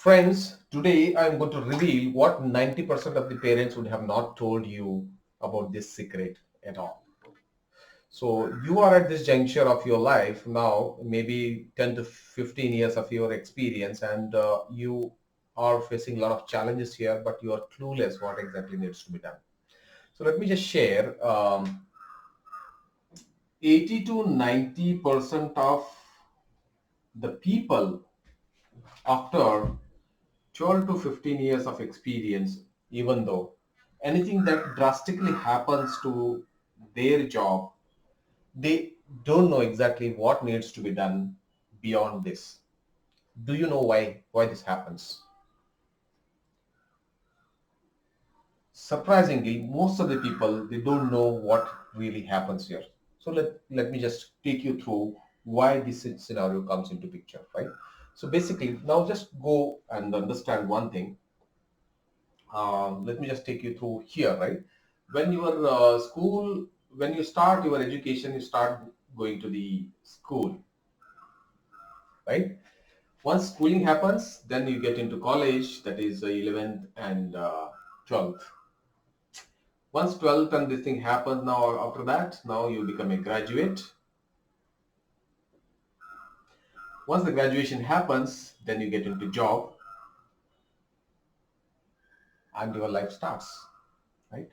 Friends, today I'm going to reveal what 90% of the parents would have not told you about this secret at all. So you are at this juncture of your life now, maybe 10 to 15 years of your experience, and you are facing a lot of challenges here, but you are clueless what exactly needs to be done. So let me just share 80 to 90% of the people after 12 to 15 years of experience, even though anything that drastically happens to their job, they don't know exactly what needs to be done beyond this. Do you know why this happens? Surprisingly, most of the people, they don't know what really happens here. So let me just take you through why this scenario comes into picture, right? So basically, now just go and understand one thing. Let me just take you through here, right? When your school, when you start your education, you start going to the school, right? Once schooling happens, then you get into college, that is 11th and 12th. Once 12th and this thing happens, now after that, now you become a graduate. Once the graduation happens, then you get into job and your life starts, right?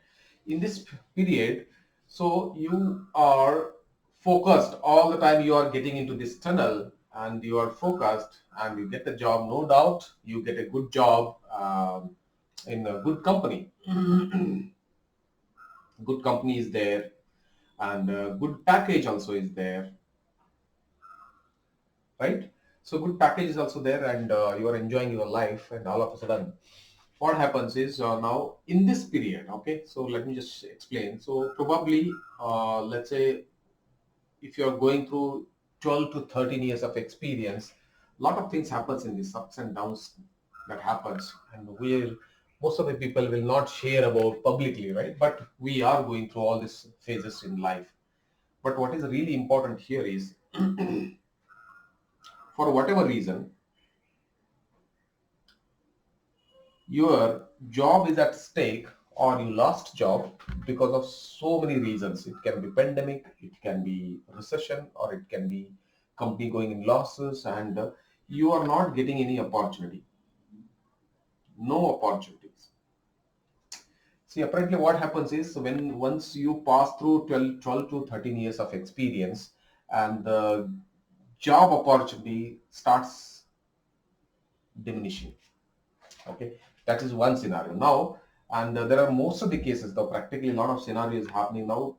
In this period, so you are focused all the time. You are getting into this tunnel and you are focused and you get the job. No doubt you get a good job in a good company. Good company is there, and good package also is there, right? So good package is also there, and you are enjoying your life, and all of a sudden what happens is, now in this period, okay, so let me just explain. So probably, let's say, if you're going through 12 to 13 years of experience, a lot of things happens in these ups and downs that happens, and we, most of the people will not share about publicly, right? But we are going through all these phases in life. But what is really important here is, for whatever reason, your job is at stake, or you lost job because of so many reasons. It can be pandemic, it can be recession, or it can be company going in losses, and you are not getting any opportunity, no opportunities. See, apparently what happens is, when once you pass through 12 to 13 years of experience, and the job opportunity starts diminishing. Okay, that is one scenario now. And there are most of the cases, though practically a lot of scenarios happening now,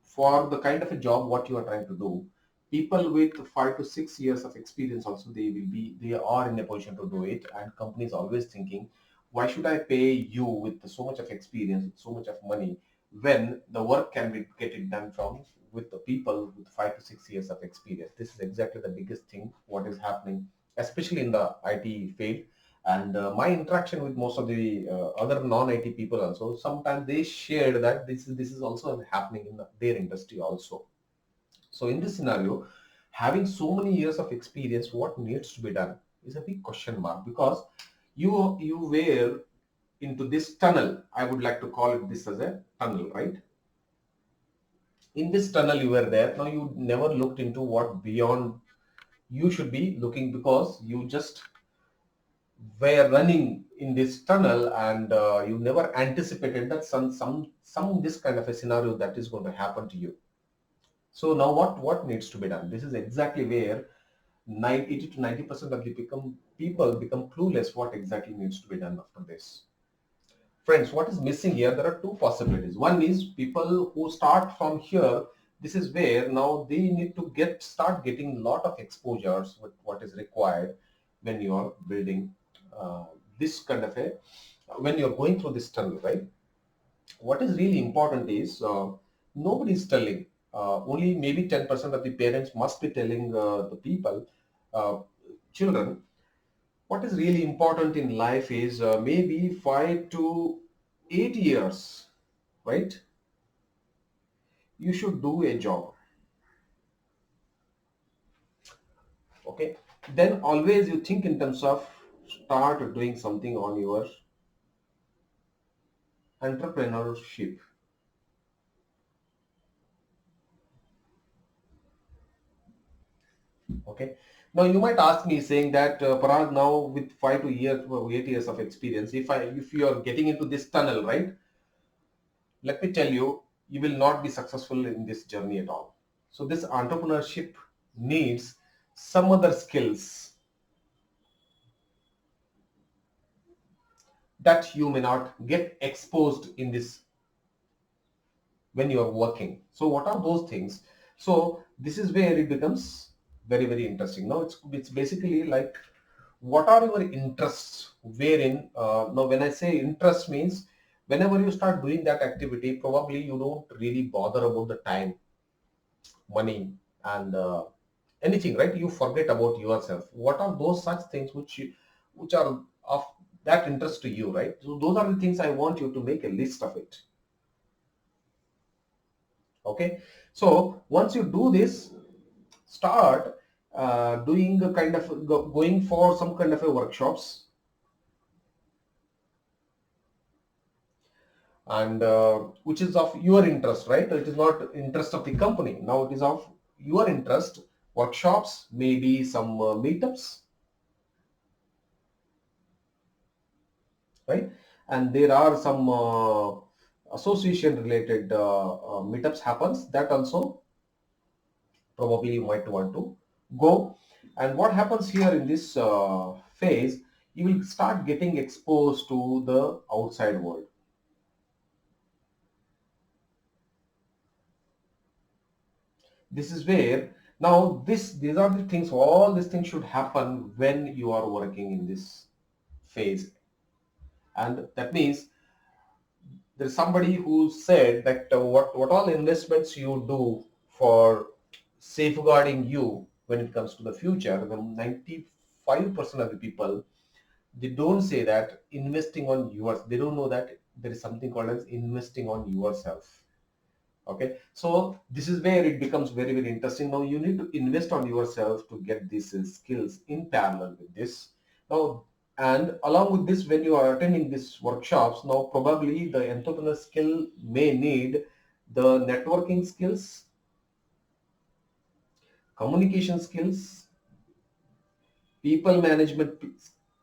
for the kind of a job what you are trying to do. People with 5 to 6 years of experience also, they are in a position to do it, and companies always thinking, why should I pay you with so much of experience, with so much of money, when the work can be get it done from with the people with 5 to 6 years of experience. This is exactly the biggest thing what is happening, especially in the IT field. And my interaction with most of the other non-IT people also, sometimes they shared that this is also happening in their industry also. So in this scenario, having so many years of experience, what needs to be done is a big question mark, because you were into this tunnel. I would like to call it this as a tunnel, right? In this tunnel you were there. Now you never looked into what beyond you should be looking, because you just were running in this tunnel, and you never anticipated that some this kind of a scenario that is going to happen to you. So now what needs to be done? This is exactly where 80 to 90% of the people become clueless what exactly needs to be done after this. Friends, what is missing here? There are two possibilities. One is, people who start from here, this is where now they need to start getting a lot of exposures with what is required when you are building this kind of a, when you're going through this tunnel, right? What is really important is, nobody is telling, only maybe 10% of the parents must be telling the people, uh, children, what is really important in life is, maybe 5 to 8 years, right? You should do a job. Okay, then always you think in terms of start doing something on your entrepreneurship. Okay. Now you might ask me saying that Parag, now with 8 years of experience, if you are getting into this tunnel, right? Let me tell you, you will not be successful in this journey at all. So this entrepreneurship needs some other skills that you may not get exposed in this when you are working. So what are those things? So this is where it becomes very, very interesting. Now it's basically like, what are your interests, wherein now when I say interest means, whenever you start doing that activity, probably you don't really bother about the time, money, and anything, right? You forget about yourself. What are those such things which are of that interest to you, right? So those are the things I want you to make a list of it. Okay. So once you do this, start doing a kind of going for some kind of a workshops, and which is of your interest, right? It is not interest of the company. Now it is of your interest. Workshops, maybe some meetups, right? And there are some association related meetups happens, that also probably you might want to go. And what happens here in this phase, you will start getting exposed to the outside world. This is where, now these are the things, all these things should happen when you are working in this phase. And that means there's somebody who said that what all investments you do for safeguarding you when it comes to the future, when 95% of the people, they don't say that investing on yours, they don't know that there is something called as investing on yourself. Okay, so this is where it becomes very, very interesting. Now you need to invest on yourself to get these skills in parallel with this. Now, and along with this, when you are attending these workshops, now probably the entrepreneur skill may need the networking skills, communication skills, people management,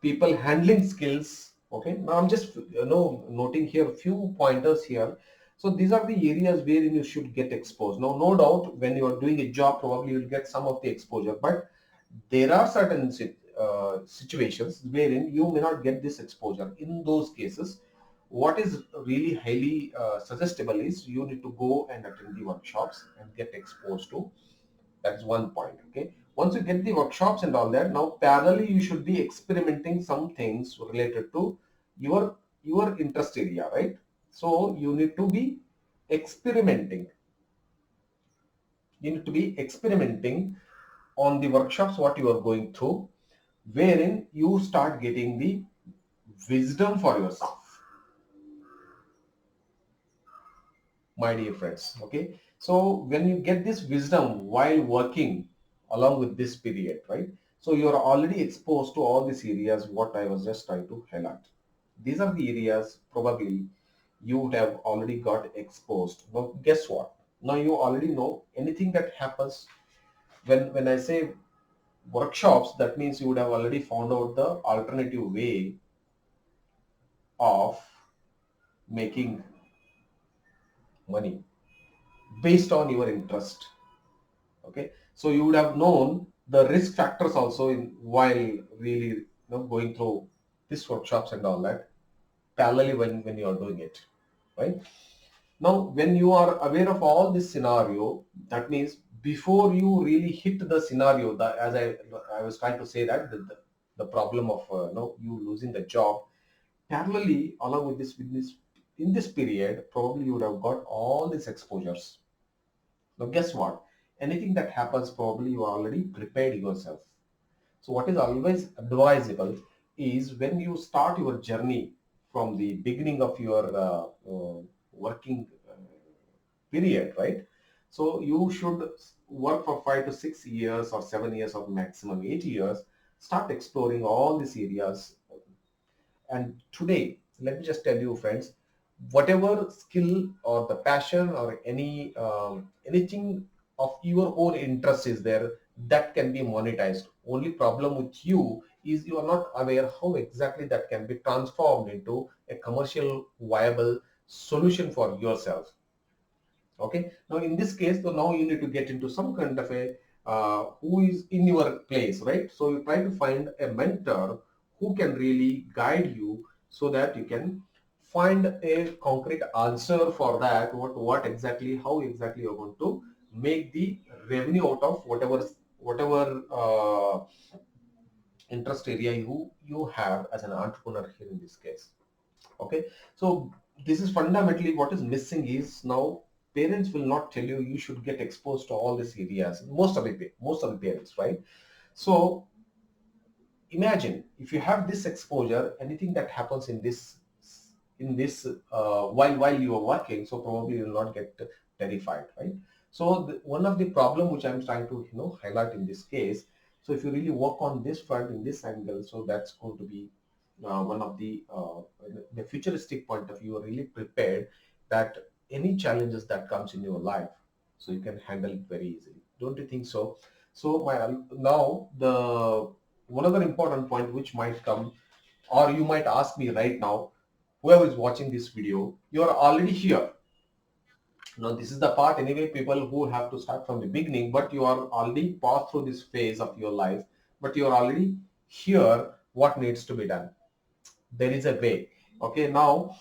people handling skills. Okay, now I'm just noting here a few pointers here. So these are the areas wherein you should get exposed. Now no doubt when you are doing a job, probably you'll get some of the exposure, but there are certain situations wherein you may not get this exposure. In those cases, what is really highly suggestible is you need to go and attend the workshops and get exposed to. That's one point. Okay. Once you get the workshops and all that, now parallelly you should be experimenting some things related to your interest area, right? So you need to be experimenting. You need to be experimenting on the workshops what you are going through, wherein you start getting the wisdom for yourself, my dear friends. Okay, so when you get this wisdom while working along with this period, right? So you are already exposed to all these areas what I was just trying to highlight. These are the areas probably you would have already got exposed. Now guess what, now you already know anything that happens when I say workshops, that means you would have already found out the alternative way of making money based on your interest. Okay, so you would have known the risk factors also in while really going through these workshops and all that parallelly when you are doing it, right? Now when you are aware of all this scenario, that means before you really hit the scenario, that as I was trying to say that the problem of you losing the job, parallelly along with this in this period, probably you would have got all these exposures. Now, guess what? Anything that happens, probably you already prepared yourself. So, what is always advisable is when you start your journey from the beginning of your working period, right? So, you should work for 5 to 6 years or 7 years or maximum 8 years. Start exploring all these areas And today, let me just tell you, friends, whatever skill or the passion or anything of your own interest is there, that can be monetized. Only problem with you is you are not aware how exactly that can be transformed into a commercial viable solution for yourself. Okay, now in this case, so now you need to get into some kind of a who is in your place, right? So you try to find a mentor who can really guide you so that you can find a concrete answer for that. What exactly, how exactly you're going to make the revenue out of whatever interest area you have as an entrepreneur here in this case. Okay, so this is fundamentally what is missing is now parents will not tell you you should get exposed to all these areas, most of the parents, right? So imagine if you have this exposure, anything that happens in this while you are working, so probably you will not get terrified, right? So one of the problem which I'm trying to highlight in this case, so if you really work on this front in this angle, so that's going to be one of the futuristic point of view, are really prepared that any challenges that comes in your life, so you can handle it very easily. Don't you think so? So now the one other important point which might come, or you might ask me right now, whoever is watching this video, you are already here. Now this is the part anyway, people who have to start from the beginning, but you are already passed through this phase of your life, but you are already here. What needs to be done? There is a way. Okay, now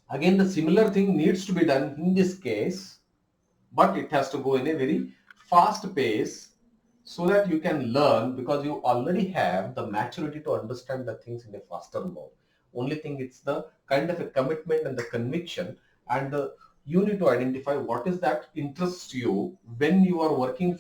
again the similar thing needs to be done in this case, but it has to go in a very fast pace so that you can learn, because you already have the maturity to understand the things in a faster mode. Only thing, it's the kind of a commitment and the conviction, and you need to identify what is that interests you when you are working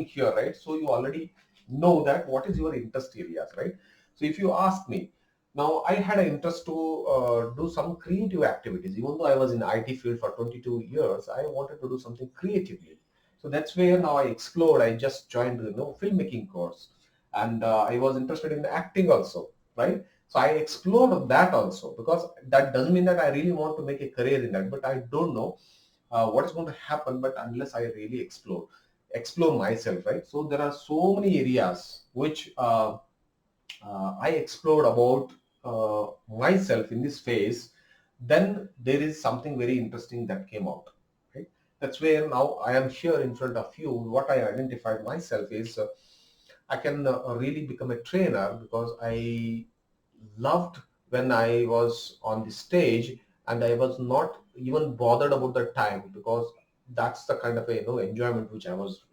here, right? So you already know that what is your interest areas, right? So if you ask me, now, I had an interest to do some creative activities. Even though I was in IT field for 22 years, I wanted to do something creatively. So that's where now I explored. I just joined the filmmaking course, and I was interested in acting also, right? So I explored that also, because that doesn't mean that I really want to make a career in that, but I don't know what is going to happen. But unless I really explore myself, right? So there are so many areas which I explored about myself in this phase. Then there is something very interesting that came out. Right? That's where now I am here in front of you. What I identified myself is I can really become a trainer, because I loved when I was on the stage, and I was not even bothered about the time, because that's the kind of a enjoyment which I was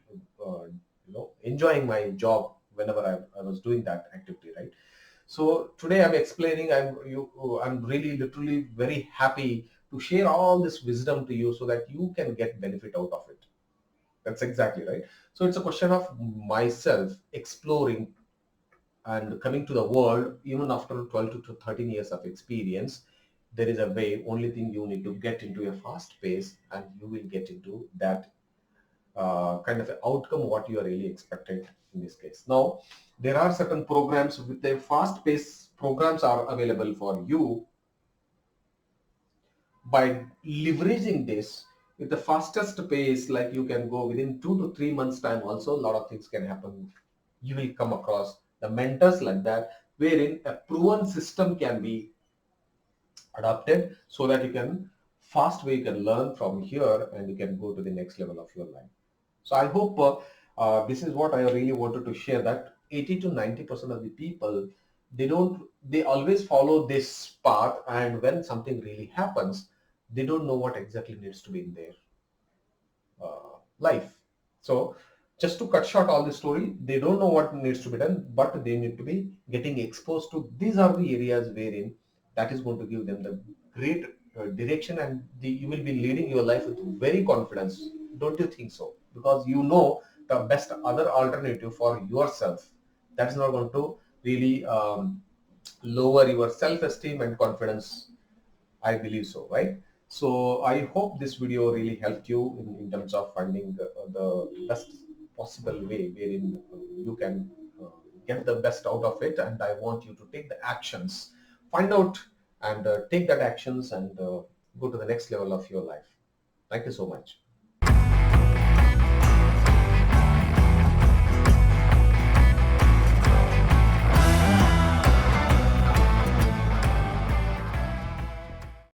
enjoying my job whenever I was doing that activity, right? So today I'm explaining, I'm really literally very happy to share all this wisdom to you so that you can get benefit out of it. That's exactly right. So it's a question of myself exploring and coming to the world. Even after 12 to 13 years of experience, there is a way. Only thing, you need to get into a fast pace, and you will get into that kind of outcome what you are really expected in this case. Now, there are certain programs with the fast pace programs are available for you. By leveraging this with the fastest pace, like you can go within 2 to 3 months time also, a lot of things can happen. You will come across the mentors like that, wherein a proven system can be adopted so that you can fast way you can learn from here, and you can go to the next level of your life. So I hope this is what I really wanted to share, that 80 to 90% of the people, they always follow this path, and when something really happens, they don't know what exactly needs to be in their life. So just to cut short all the story, they don't know what needs to be done, but they need to be getting exposed to, these are the areas wherein that is going to give them the great direction, and you will be leading your life with very confidence. Don't you think so? Because you know the best other alternative for yourself, that's not going to really lower your self-esteem and confidence. I believe so, right? So I hope this video really helped you in terms of finding the best possible way wherein you can get the best out of it. And I want you to take the actions find out and take that actions and go to the next level of your life. Thank you so much.